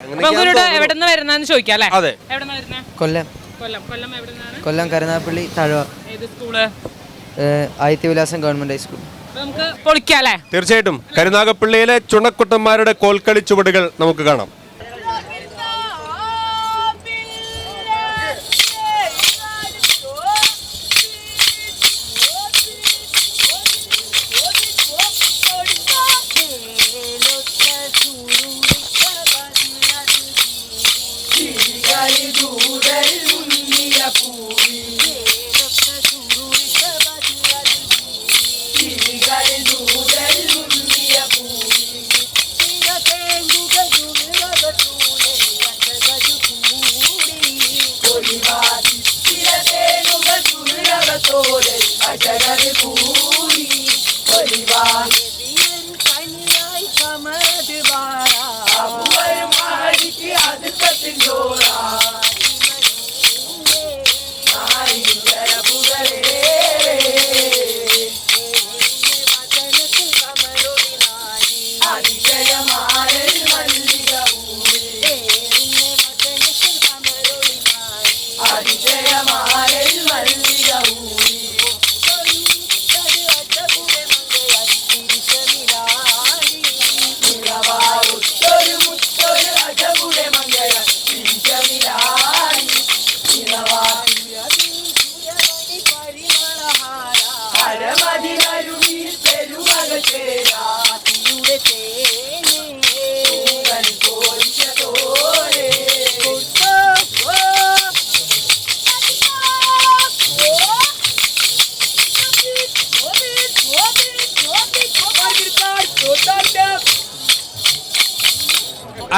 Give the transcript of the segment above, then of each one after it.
എവിടെ വരുന്ന ചോദിക്കാം അല്ലേ? അതെ, കൊല്ലം കൊല്ലം കരുനാഗപ്പള്ളി താഴ്വ. School Adithyavilasam government high school. നമുക്ക് പൊളിക്കാല്ലേ? തീർച്ചയായിട്ടും. കരുനാഗപ്പള്ളിയിലെ ചുണക്കുട്ടന്മാരുടെ കോൽക്കളി ചുവടുകൾ നമുക്ക് കാണാം.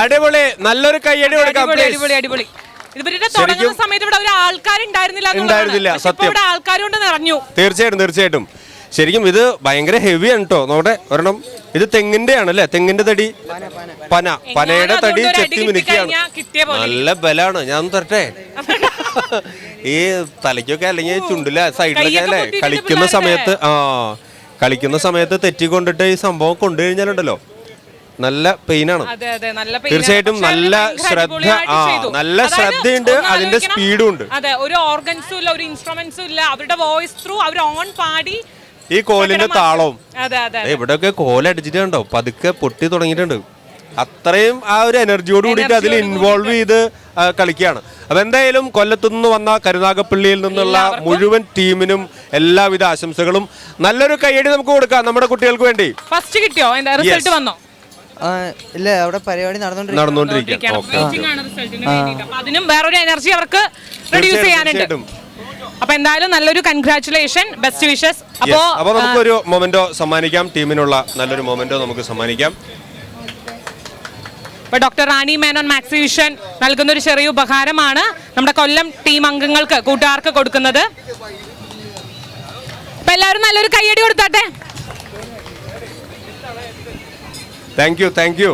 അടിപൊളി, നല്ലൊരു കയ്യടി കൊടുക്കാം. അടിപൊളി. ഇവരുടെ തുടങ്ങുന്ന സമയത്ത് ഇവിടെ ഒരു ആൾക്കാരുണ്ടായിരുന്നില്ല. സത്യം, ആൾക്കാരുകൊണ്ട് നിറഞ്ഞു. തീർച്ചയായിട്ടും. ശരിക്കും ഇത് ഭയങ്കര ഹെവിയാണ് കേട്ടോ. നോട്ടെ ഒരെണ്ണം, ഇത് തെങ്ങിന്റെ ആണല്ലേ? തെങ്ങിന്റെ തടി, പനയുടെ തടി ചെത്തി മിനുക്കിയാണ്. നല്ല ബലാണ്. ഞാൻ തരട്ടെ? ഈ തലയ്ക്കൊക്കെ അല്ലെങ്കിൽ ചുണ്ടില സൈഡിലൊക്കെ അല്ലേ കളിക്കുന്ന സമയത്ത് തെറ്റിക്കൊണ്ടിട്ട് ഈ സംഭവം കൊണ്ടുകഴിഞ്ഞാലുണ്ടല്ലോ നല്ല പെയിനാണ്. തീർച്ചയായിട്ടും നല്ല ശ്രദ്ധയുണ്ട്, അതിന്റെ സ്പീഡും ഉണ്ട്. അതെ, ഒരു ഓർഗൻസും ഇല്ല, ഒരു ഇൻസ്ട്രുമെന്റ്സും ഇല്ല. അവരുടെ വോയിസ് ത്രൂ അവർ ഓൺ പാടി ഈ കോലിന്റെ താളവും. ഇവിടെയൊക്കെ കോലടിച്ചിട്ട് കണ്ടോ പതുക്കെ പൊട്ടി തുടങ്ങിയിട്ടുണ്ട്. അത്രയും ആ ഒരു എനർജിയോട് കൂടിയിട്ട് അതിൽ ഇൻവോൾവ് ചെയ്ത് കളിക്കുകയാണ്. അപ്പൊ എന്തായാലും കൊല്ലത്തുനിന്ന് വന്ന കരുനാഗപ്പള്ളിയിൽ നിന്നുള്ള മുഴുവൻ ടീമിനും എല്ലാവിധ ആശംസകളും. നല്ലൊരു കയ്യടി നമുക്ക് കൊടുക്കാം നമ്മുടെ കുട്ടികൾക്ക് വേണ്ടി. ഫസ്റ്റ് കിട്ടിയോ? റിസൾട്ട് വന്നോ? ഇല്ല, അവിടെ പരിപാടി നടന്നുകൊണ്ടിരിക്കുകയാണ്. അതിനും വേറൊരു എനർജി അവർക്ക് റെഡ്യൂസ് ചെയ്യാനുണ്ട്. അപ്പൊ എന്തായാലും നല്ലൊരു കൺഗ്രാറ്റുലേഷൻ, ബെസ്റ്റ് വിഷസ്. അപ്പൊ നമുക്കൊരു മൊമെന്റോ സമ്മാനിക്കാം, ടീമിനുള്ള നല്ലൊരു മൊമെന്റോ നമുക്ക് സമ്മാനിക്കാം. ഇപ്പൊ ഡോക്ടർ റാണി മേനോൻ മാക്സ് വിഷൻ നൽകുന്ന ഒരു ചെറിയ ഉപഹാരമാണ് നമ്മുടെ കൊല്ലം ടീം അംഗങ്ങൾക്ക്, കൂട്ടുകാർക്ക് കൊടുക്കുന്നത്. അപ്പൊ എല്ലാവരും നല്ലൊരു കയ്യടി കൊടുത്താട്ടെ. Thank you.